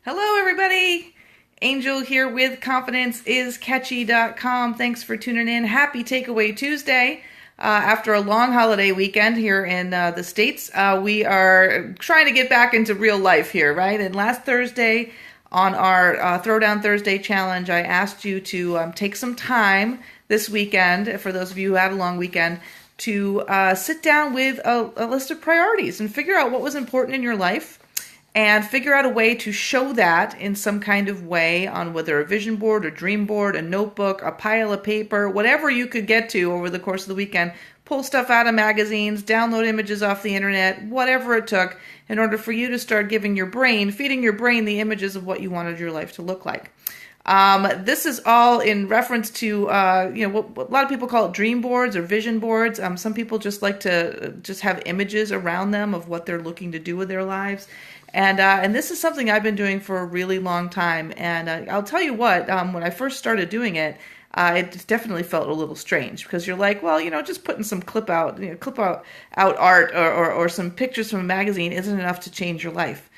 Hello, everybody. Angel here with ConfidenceIsCatchy.com. Thanks for tuning in. Happy Takeaway Tuesday. After a long holiday weekend here in the States, we are trying to get back into real life here, right? And last Thursday on our Throwdown Thursday challenge, I asked you to take some time this weekend, for those of you who had a long weekend, to sit down with a list of priorities and figure out what was important in your life and figure out a way to show that in some kind of way on whether a vision board, a dream board, a notebook, a pile of paper, whatever you could get to over the course of the weekend. Pull stuff out of magazines, download images off the internet, whatever it took in order for you to start feeding your brain the images of what you wanted your life to look like. This is all in reference to, what a lot of people call it dream boards or vision boards. Some people just like to just have images around them of what they're looking to do with their lives. And this is something I've been doing for a really long time. And I'll tell you what, when I first started doing it, it definitely felt a little strange because you're like, well, just putting some clip out art or some pictures from a magazine isn't enough to change your life.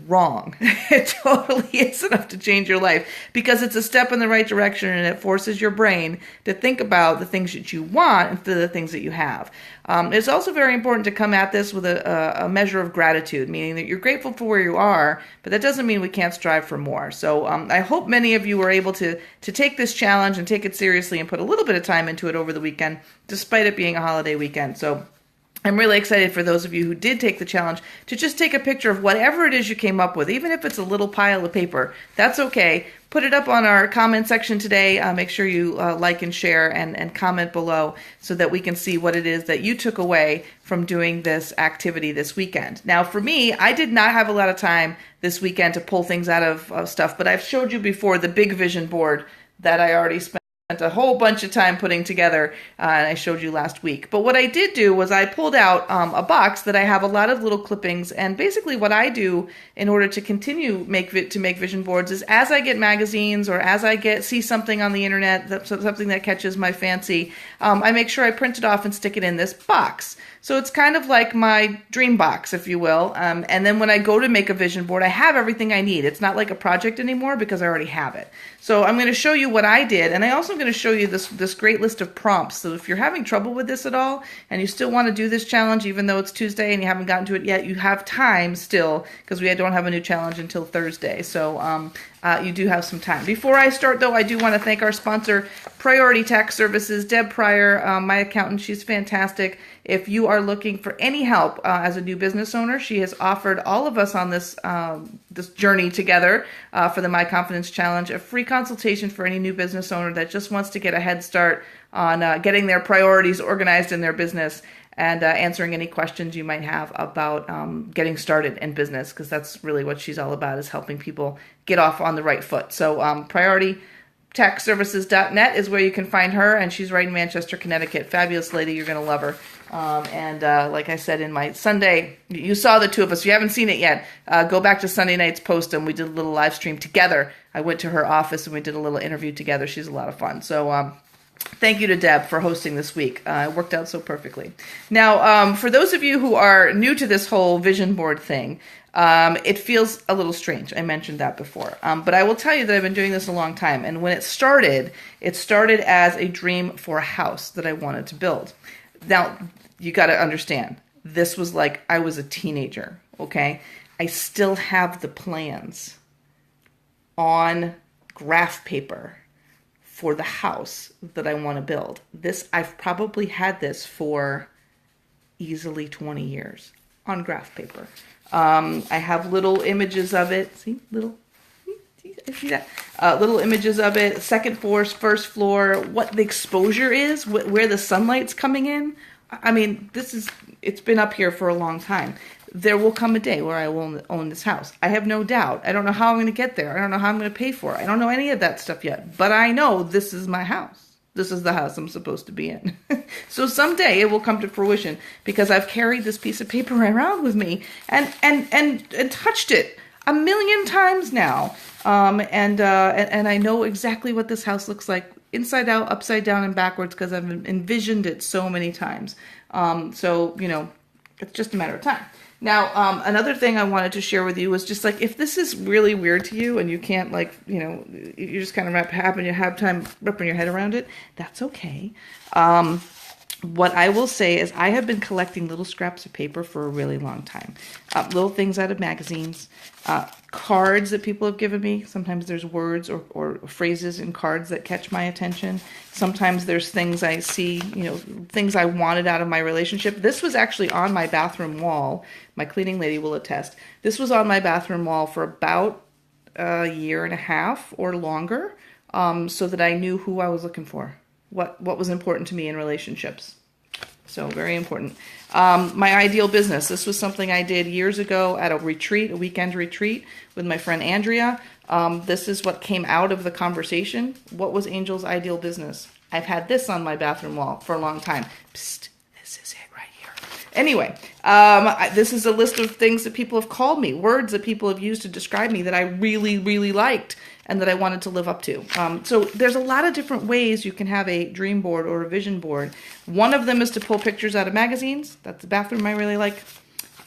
Wrong. It totally is enough to change your life because it's a step in the right direction and it forces your brain to think about the things that you want instead of the things that you have. It's also very important to come at this with a measure of gratitude, meaning that you're grateful for where you are, but that doesn't mean we can't strive for more. So I hope many of you were able to take this challenge and take it seriously and put a little bit of time into it over the weekend, despite it being a holiday weekend. So I'm really excited for those of you who did take the challenge to just take a picture of whatever it is you came up with, even if it's a little pile of paper. That's okay. Put it up on our comment section today. Make sure you like and share and comment below so that we can see what it is that you took away from doing this activity this weekend. Now, for me, I did not have a lot of time this weekend to pull things out of stuff, but I've showed you before the big vision board that I already spent a whole bunch of time putting together, and I showed you last week. But what I did do was I pulled out a box that I have a lot of little clippings, and basically what I do in order to continue to make vision boards is as I get magazines or as I see something on the internet, something that catches my fancy, I make sure I print it off and stick it in this box. So it's kind of like my dream box, if you will. And then when I go to make a vision board, I have everything I need. It's not like a project anymore because I already have it. So I'm going to show you what I did, and I also am going to show you this great list of prompts. So if you're having trouble with this at all, and you still want to do this challenge, even though it's Tuesday and you haven't gotten to it yet, you have time still because we don't have a new challenge until Thursday. So you do have some time. Before I start, though, I do want to thank our sponsor, Priority Tax Services, Deb Pryor, my accountant. She's fantastic. If you are looking for any help as a new business owner, she has offered all of us on this journey together for the My Confidence Challenge a free consultation for any new business owner that just wants to get a head start on getting their priorities organized in their business and answering any questions you might have about getting started in business, because that's really what she's all about, is helping people get off on the right foot. So PriorityTaxServices.net is where you can find her, and she's right in Manchester, Connecticut. Fabulous lady. You're going to love her. Like I said in my Sunday, you saw the two of us. If you haven't seen it yet, go back to Sunday night's post, and we did a little live stream together. I went to her office, and we did a little interview together. She's a lot of fun. So thank you to Deb for hosting this week. It worked out so perfectly. Now, for those of you who are new to this whole vision board thing, it feels a little strange. I mentioned that before. But I will tell you that I've been doing this a long time. And when it started as a dream for a house that I wanted to build. Now, you got to understand, this was like I was a teenager, okay? I still have the plans on graph paper for the house that I want to build. I've probably had this for easily 20 years on graph paper. I have little images of it. See that? Little images of it, second floor, first floor, what the exposure is, where the sunlight's coming in. I mean, it's been up here for a long time. There will come a day where I will own this house. I have no doubt. I don't know how I'm going to get there. I don't know how I'm going to pay for it. I don't know any of that stuff yet. But I know this is my house. This is the house I'm supposed to be in. So someday it will come to fruition because I've carried this piece of paper around with me and touched it a million times now. And I know exactly what this house looks like inside out, upside down, and backwards because I've envisioned it so many times. So, it's just a matter of time. Now, another thing I wanted to share with you was just like, if this is really weird to you and you can't like, you just kind of have time wrapping your head around it, that's okay. What I will say is I have been collecting little scraps of paper for a really long time. Little things out of magazines, cards that people have given me. Sometimes there's words or phrases in cards that catch my attention. Sometimes there's things I see, things I wanted out of my relationship. This was actually on my bathroom wall. My cleaning lady will attest. This was on my bathroom wall for about a year and a half or longer, so that I knew who I was looking for. What was important to me in relationships. So very important. My ideal business. This was something I did years ago at a weekend retreat with my friend Andrea. This is what came out of the conversation. What was Angel's ideal business? I've had this on my bathroom wall for a long time. Psst, this is it right here. Anyway, this is a list of things that people have called me, words that people have used to describe me that I really, really liked and that I wanted to live up to. So there's a lot of different ways you can have a dream board or a vision board. One of them is to pull pictures out of magazines. That's the bathroom I really like.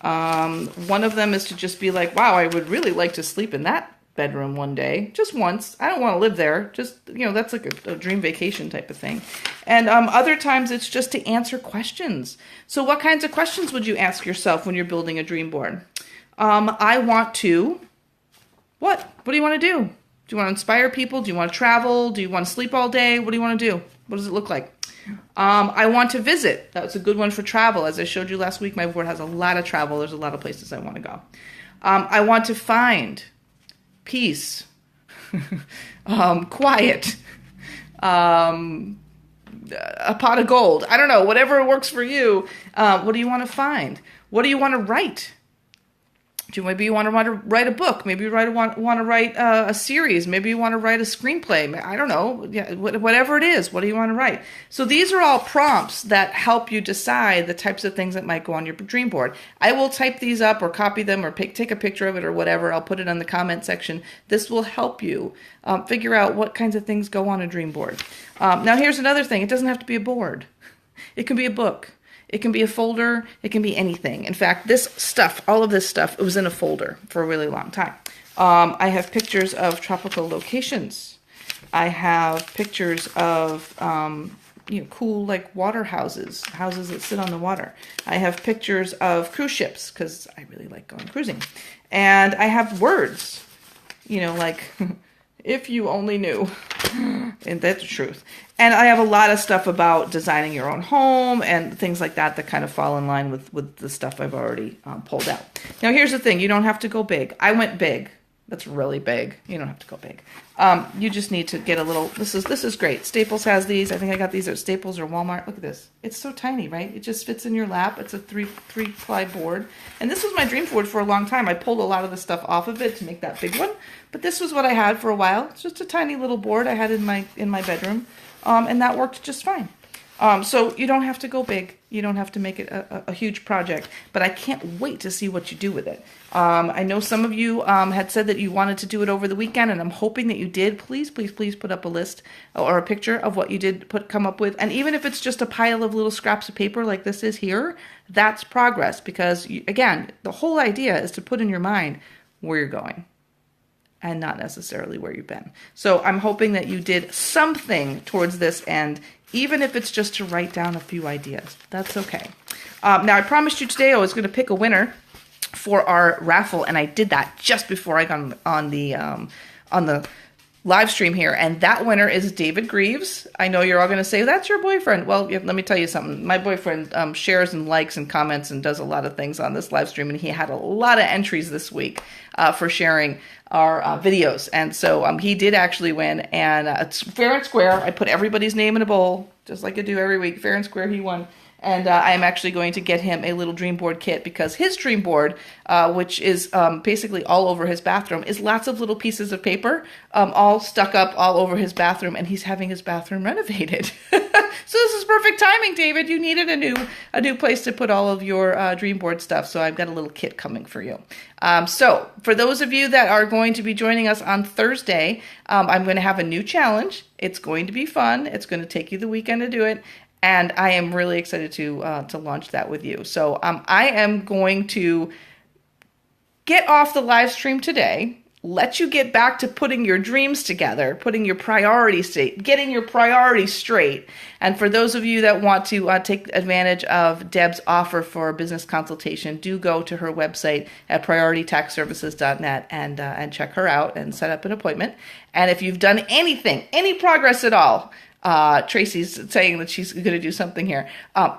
One of them is to just be like, wow, I would really like to sleep in that bedroom one day, just once. I don't want to live there. Just, that's like a dream vacation type of thing. And other times it's just to answer questions. So what kinds of questions would you ask yourself when you're building a dream board? I want to, what do you want to do? Do you want to inspire people? Do you want to travel? Do you want to sleep all day? What do you want to do? What does it look like? I want to visit. That's a good one for travel. As I showed you last week, my board has a lot of travel. There's a lot of places I want to go. I want to find peace, quiet, a pot of gold. I don't know, whatever works for you. What do you want to find? What do you want to write? Maybe you want to write a book. Maybe you want to write a series. Maybe you want to write a screenplay. I don't know. Yeah, whatever it is, what do you want to write? So these are all prompts that help you decide the types of things that might go on your dream board. I will type these up or copy them or take a picture of it or whatever. I'll put it in the comment section. This will help you figure out what kinds of things go on a dream board. Now here's another thing. It doesn't have to be a board. It can be a book. It can be a folder. It can be anything. In fact, this stuff, all of this stuff, it was in a folder for a really long time. I have pictures of tropical locations. I have pictures of, cool like water houses that sit on the water. I have pictures of cruise ships because I really like going cruising. And I have words, like, if you only knew. And that's the truth. And I have a lot of stuff about designing your own home and things like that kind of fall in line with the stuff I've already pulled out. Now, here's the thing. You don't have to go big. I went big. That's really big. You don't have to go big. You just need to get a little... This is great. Staples has these. I think I got these at Staples or Walmart. Look at this. It's so tiny, right? It just fits in your lap. It's a three-ply board. And this was my dream board for a long time. I pulled a lot of the stuff off of it to make that big one. But this was what I had for a while. It's just a tiny little board I had in my bedroom. And that worked just fine. So you don't have to go big. You don't have to make it a huge project. But I can't wait to see what you do with it. I know some of you had said that you wanted to do it over the weekend, and I'm hoping that you did. Please, please, please put up a list or a picture of what you did come up with. And even if it's just a pile of little scraps of paper like this is here, that's progress. Because, again, the whole idea is to put in your mind where you're going and not necessarily where you've been. So I'm hoping that you did something towards this end, even if it's just to write down a few ideas. That's okay. Now, I promised you today I was going to pick a winner for our raffle, and I did that just before I got on the live stream here, and that winner is David Greaves. I know you're all going to say, that's your boyfriend. Well, let me tell you something. My boyfriend shares and likes and comments and does a lot of things on this live stream, and he had a lot of entries this week for sharing our videos. And so he did actually win, and it's fair and square. I put everybody's name in a bowl, just like I do every week. Fair and square, he won. And I'm actually going to get him a little dream board kit because his dream board, which is basically all over his bathroom, is lots of little pieces of paper all stuck up all over his bathroom, and he's having his bathroom renovated. So this is perfect timing, David. You needed a new place to put all of your dream board stuff, so I've got a little kit coming for you. So for those of you that are going to be joining us on Thursday, I'm going to have a new challenge. It's going to be fun. It's going to take you the weekend to do it. and I am really excited to launch that with you. So I am going to get off the live stream today, let you get back to putting your dreams together, putting your priorities straight, getting your priorities straight. And for those of you that want to take advantage of Deb's offer for a business consultation, do go to her website at prioritytaxservices.net and check her out and set up an appointment. And if you've done anything, any progress at all, Tracy's saying that she's going to do something here,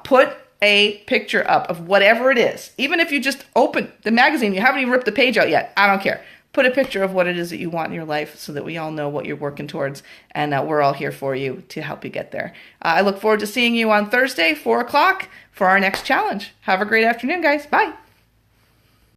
put a picture up of whatever it is. Even if you just open the magazine, you haven't even ripped the page out yet, I don't care. Put a picture of what it is that you want in your life so that we all know what you're working towards, and we're all here for you to help you get there. I look forward to seeing you on Thursday, 4 o'clock, for our next challenge. Have a great afternoon, guys. Bye.